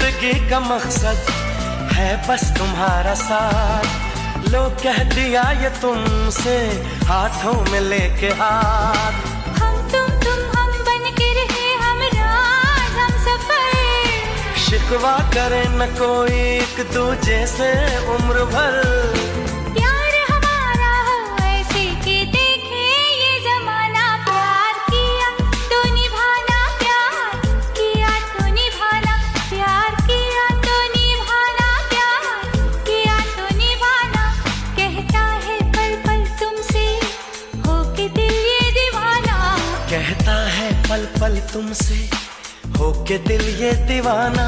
जिंदगी का मकसद है बस तुम्हारा साथ। लो कह दिया ये तुमसे हाथों में लेके हाथ। हम बन के रहे हम राज हम सफर। शिकवा करे न कोई एक दूजे से उम्र भर। प्यार हमारा हो ऐसे कि देखे ये जमाना। प्यार किया तो निभाना, प्यार किया तो निभाना, प्यार किया तो निभाना, प्यार किया तो निभाना। कहता है पल पल तुमसे होके दिल ये दीवाना। कहता है पल पल तुमसे होके दिल ये दीवाना।